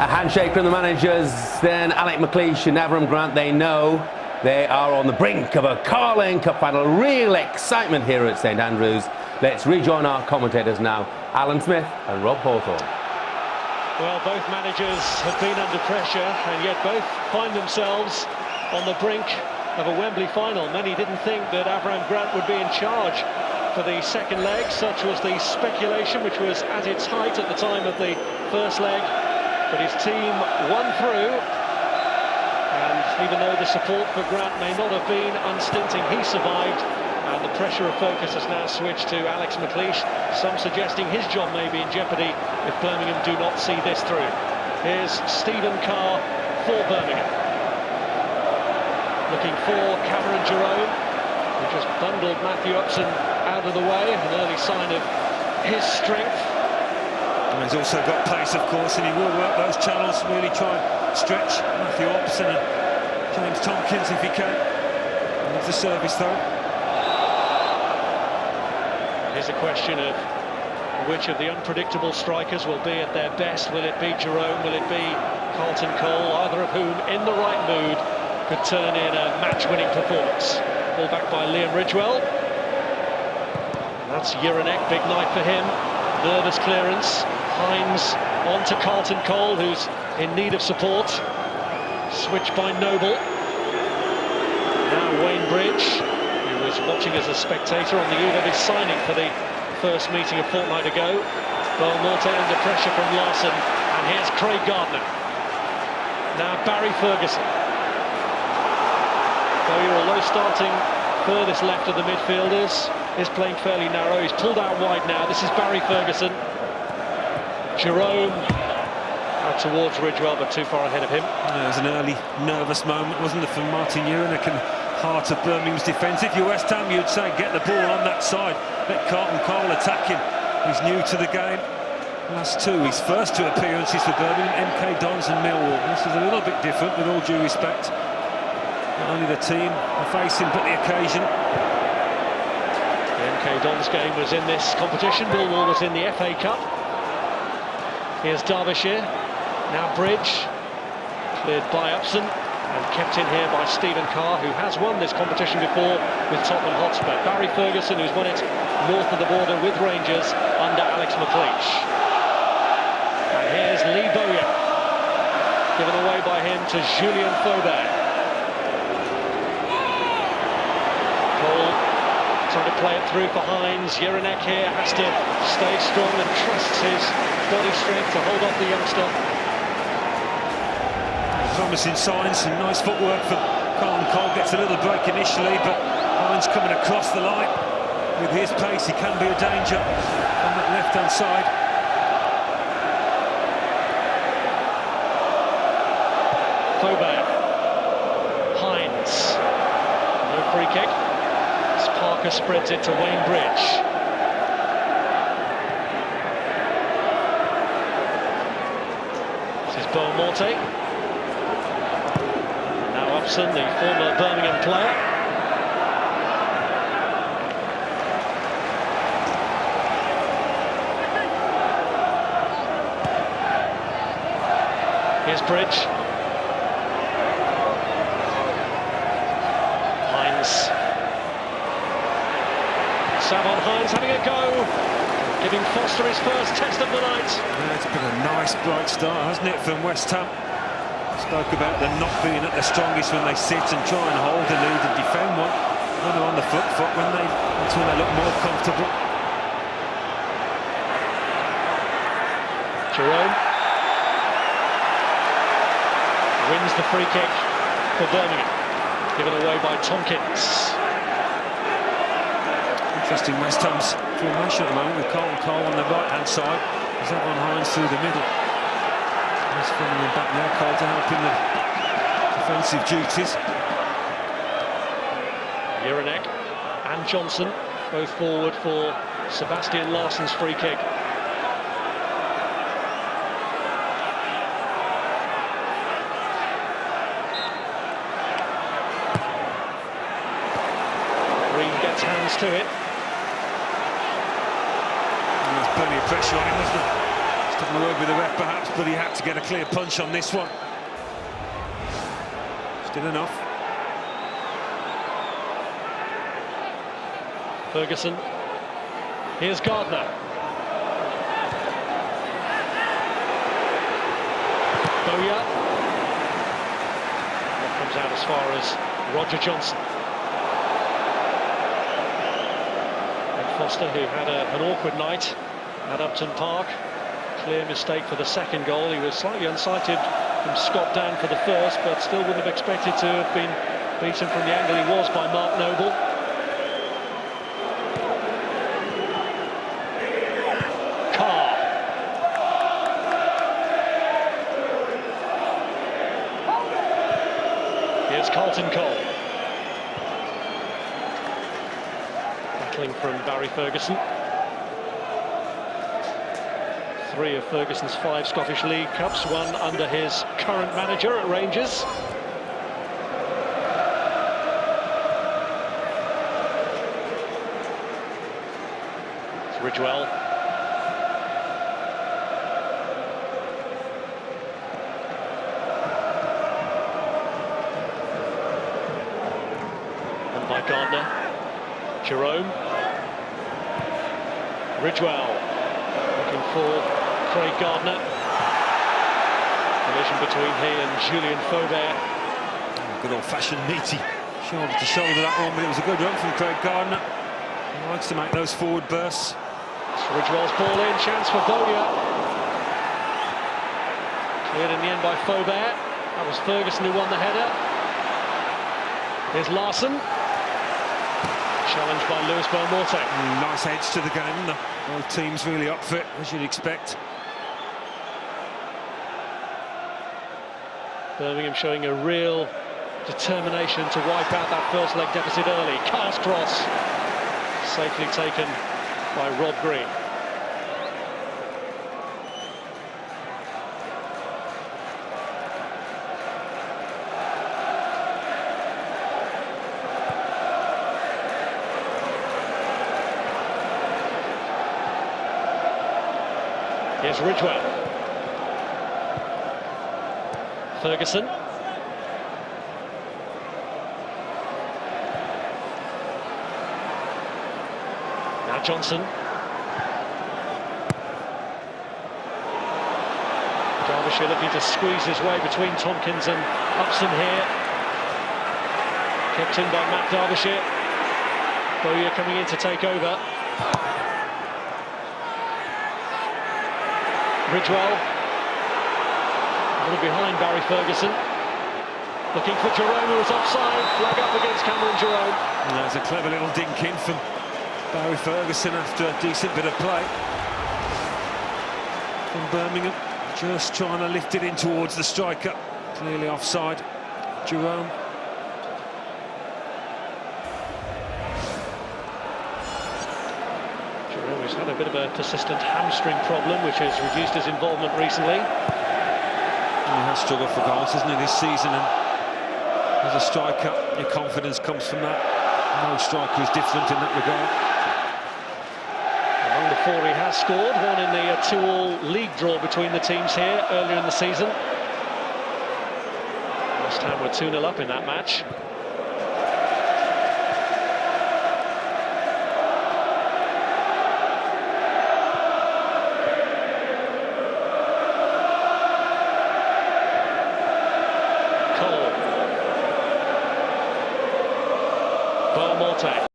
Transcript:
A handshake from the managers, then Alec McLeish and Avram Grant, they know they are on the brink of a Carling Cup final. Real excitement here at St Andrews. Let's rejoin our commentators now, Alan Smith and Rob Hawthorne. Well, both managers have been under pressure and yet both find themselves on the brink of a Wembley final. Many didn't think that Avram Grant would be in charge for the second leg. Such was the speculation, which was at its height at the time of the first leg. But his team won through, and even though the support for Grant may not have been unstinting, he survived, and the pressure of focus has now switched to Alex McLeish, some suggesting his job may be in jeopardy if Birmingham do not see this through. Here's Stephen Carr for Birmingham. Looking for Cameron Jerome, who just bundled Matthew Upson out of the way, an early sign of his strength. And he's also got pace, of course, and he will work those channels, really try and stretch Matthew Upson and James Tompkins if he can. Leaves the service though. Here's a question of which of the unpredictable strikers will be at their best. Will it be Jerome? Will it be Carlton Cole? Either of whom, in the right mood, could turn in a match-winning performance. Ball back by Liam Ridgewell. That's Juranek, big night for him. Nervous clearance. Hines on to Carlton Cole, who's in need of support. Switch by Noble. Now Wayne Bridge, who was watching as a spectator on the eve of his signing for the first meeting a fortnight ago. Belmonte under pressure from Larson, and here's Craig Gardner. Now Barry Ferguson. Bowyer, although starting furthest left of the midfielders, is playing fairly narrow. He's pulled out wide now. This is Barry Ferguson. Jerome out towards Ridgewell, but too far ahead of him. It was an early nervous moment, wasn't it, for Martin Juranek and heart of Birmingham's defence. If you're West Ham, you'd say get the ball on that side, let Carlton Cole attack him. He's new to the game. Last two, his first two appearances for Birmingham, MK Dons and Millwall. This is a little bit different, with all due respect. Not only the team are facing, but the occasion. The MK Dons game was in this competition. Millwall was in the FA Cup. Here's Derbyshire. Now Bridge, cleared by Upson and kept in here by Stephen Carr, who has won this competition before with Tottenham Hotspur. Barry Ferguson, who's won it north of the border with Rangers under Alex McLeish. And here's Lee Bowyer, given away by him to Julien Faubert. Cole trying to play it through for Hines. Juranek here has to stay strong and trusts his body strength to hold off the youngster. Promising signs and nice footwork for Carlton Cole. Gets a little break initially, but Hines coming across the line. With his pace, he can be a danger on that left-hand side. Faubert. Hines. No free kick. As Parker spreads it to Wayne Bridge. This is Belmonte. Now Upson, the former Birmingham player. Here's Bridge. Hines. Savon Hines having a go, giving Foster his first test of the night. Yeah, it's been a nice bright start, hasn't it, from West Ham? Spoke about them not being at their strongest when they sit and try and hold the lead and defend one. When they're on the foot that's when they look more comfortable. Jerome wins the free kick for Birmingham, given away by Tompkins. Interesting West Ham's formation at the moment with Carlton Cole on the right-hand side. Zavon Hines through the middle. He's filling him back there, Cole to help in the defensive duties. Juranek and Johnson both forward for Sebastian Larsson's free kick. Green gets hands to it. And there's plenty of pressure on him, wasn't there? Couldn't work with the ref perhaps, but he had to get a clear punch on this one. Still enough. Ferguson. Here's Gardner. Bowyer. That comes out as far as Roger Johnson. And Foster, who had an awkward night at Upton Park. Clear mistake for the second goal. He was slightly unsighted from Scott Dan for the first, but still wouldn't have expected to have been beaten from the angle he was by Mark Noble. Carr. Here's Carlton Cole. Battling from Barry Ferguson. 3 of Ferguson's 5 Scottish League Cups, one under his current manager at Rangers. It's Ridgewell. And by Gardner. Jerome. Ridgewell. Looking for Craig Gardner. Collision between he and Julien Faubert. Good old-fashioned meaty shoulder to shoulder that one, but it was a good run from Craig Gardner. He likes to make those forward bursts. It's Ridgewell's ball in, chance for Bowyer. Cleared in the end by Faubert. That was Ferguson who won the header. Here's Larson. Challenged by Lewis Belmonte. Nice edge to the game. Both teams really up for it, as you'd expect. Birmingham showing a real determination to wipe out that first leg deficit early. Carr's cross, safely taken by Rob Green. Here's Ridgewell. Ferguson. Now Johnson. Derbyshire looking to squeeze his way between Tompkins and Upson here. Kept in by Matt Derbyshire. Bowyer coming in to take over. Ridgewell. A little behind Barry Ferguson. Looking for Jerome, who was offside. Flag up against Cameron Jerome. And that's a clever little dink in from Barry Ferguson after a decent bit of play from Birmingham. Just trying to lift it in towards the striker. Clearly offside. Jerome. Jerome has had a bit of a persistent hamstring problem, which has reduced his involvement recently. He has struggled for goals, hasn't he, this season? And as a striker, your confidence comes from that. No striker is different in that regard. Among the 4 he has scored, one in the 2-2 league draw between the teams here earlier in the season. West Ham were 2-0 up in that match. Belmonte.